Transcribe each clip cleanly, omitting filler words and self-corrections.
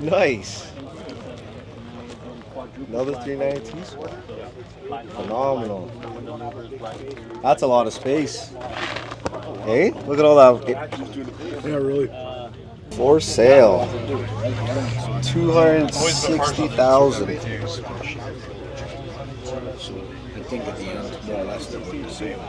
Nice. Another 392 squad. Phenomenal. That's a lot of space. Hey, look at all that. Yeah, really. For sale. 260,000. So I think at the end, more or less, they're both the same.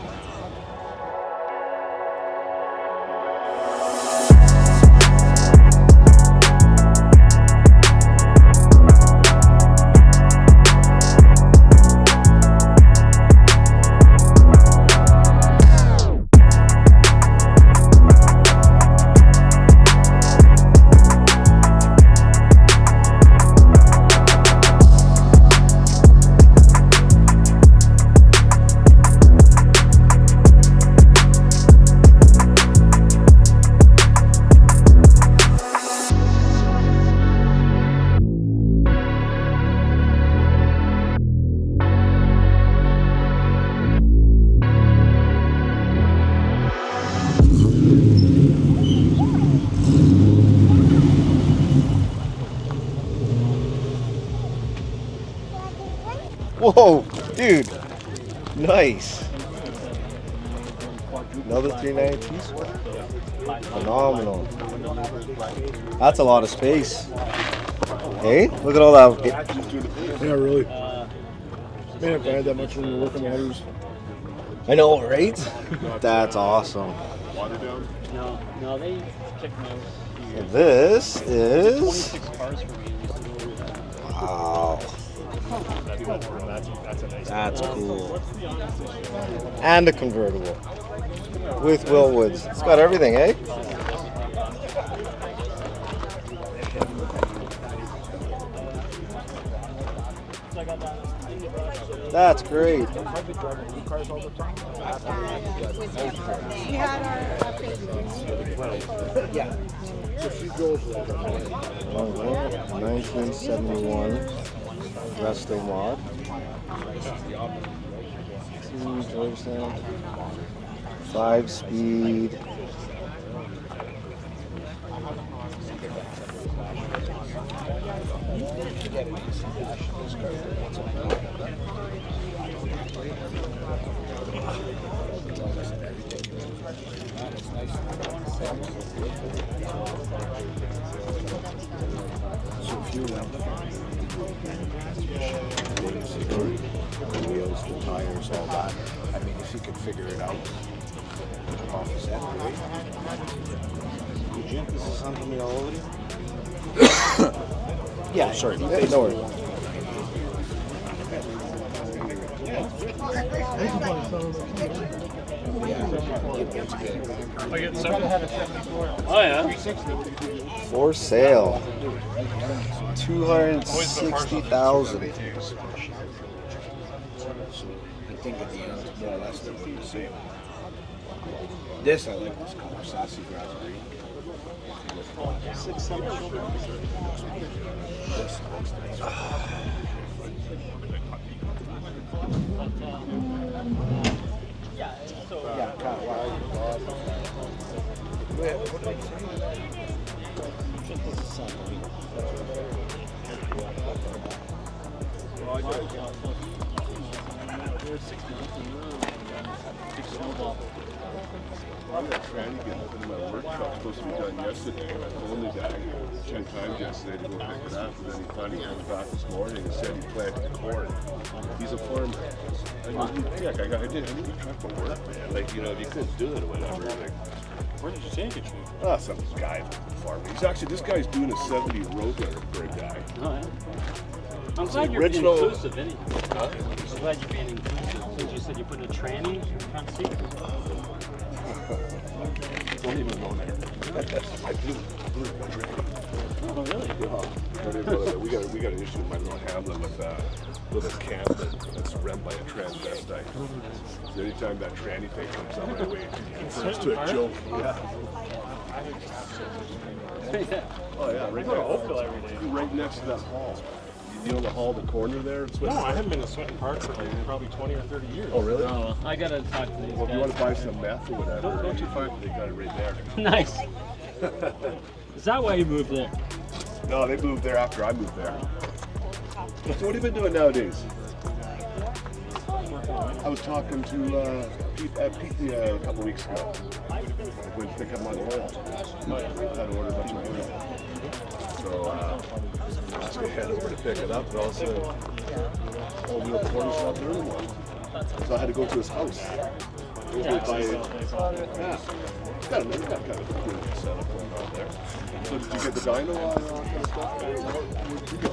Whoa, dude. Nice. Another 392 squad. Phenomenal. That's a lot of space. Hey, look at all that. Yeah, really. Man, if I had that much when we were working ladders. I know, right? That's awesome. No, they check my. This is 26 cars for me. wow. That's a nice. That's cool. And a convertible with Willwoods. It's got everything, eh? That's great. We had our Yeah. So she goes like 1971 Restomod. Huge 5-speed. so few of them. The wheels, the tires, all that. I mean, if you could figure it out off the set, right? This is something we all over you? Yeah, sorry. No worries. Oh yeah. For sale. 260,000. So I think at the end, more or less, they're both the same. This, I like this color, sassy grass green. This looks nice. Yeah, kind of wild. What did I say? I'm that tranny getting up in my workshop, supposed to be done yesterday. I phoned the guy 10 times yesterday to go pick it up, and then he finally came back this morning and said he planted corn. He's a farmer. I go, yeah, I did a truck for work, man. Like, you know, if you couldn't do it or whatever, like, Where did you take it to? some guy farmer. He's actually, this guy's doing a 70 roadrunner for a guy. Oh yeah. I'm glad you're being original- inclusive anyway. I'm glad you're being inclusive. Since you said you put a tranny in front seat. Don't even go there. I blew the tranny. Oh really? We got an issue in my little hamlet with a camp that's run by a transvestite. So anytime that tranny thing comes up my way, it turns to a joke. Yeah. Oh yeah, right there. Oakville every day. Right next to that hall. You know the hall, the corner there? It's No, I haven't been to Sweating Park for like probably 20 or 30 years. Oh really? Oh, I gotta talk to these Well, if you guys. want to buy some meth or whatever, Don't too far. they got it right there. Nice. Is that why you moved there? No, they moved there after I moved there. So what have you been doing nowadays? I was talking to Pete a couple weeks ago. I went to pick up my oil. I had to order a bunch of oil. So I just head over to pick it up, and all of a sudden, all-wheel quarters not there anymore. So I had to go to his house. Got kind of a cool setup going on there. So did you get the dyno on that stuff? Where'd you go?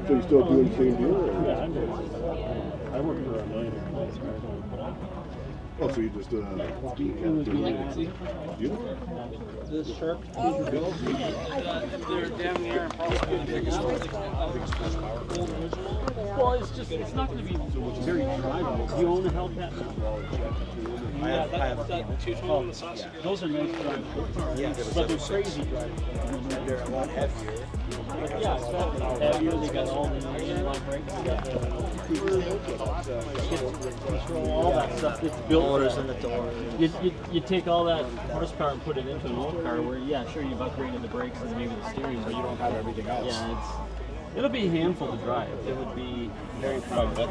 So you still doing the same deal? Or? Yeah, I'm doing. I work for a millionaire. Oh, so you just doing beautiful. This sharp. They're down there. Well, it's not going to be very drivable. Do you own a Hellcat now? I have those are nice driving. But they're crazy driving. They're a lot heavier. Yeah, it's heavier. They got all the inline brakes. They got the control, all that stuff. It's built Motors in the door. You take all that horsepower and put it into an old car where, yeah, sure, you've upgraded the brakes and maybe the steering, but you don't have everything else. Yeah, it'll be a handful to drive. It would be very powerful.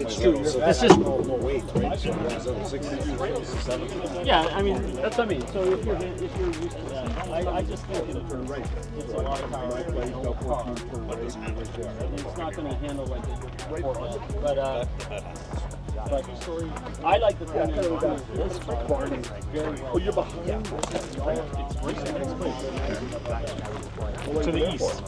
It's true. It's just no weight, right? So yeah, I mean, that's what I mean. So if you're used to that, I just think it's a lot of power for an old car. It's not going to handle like a Ford, but I like the thing that this car is very well. Oh, you're behind. Yeah, it's racing next place. To the east.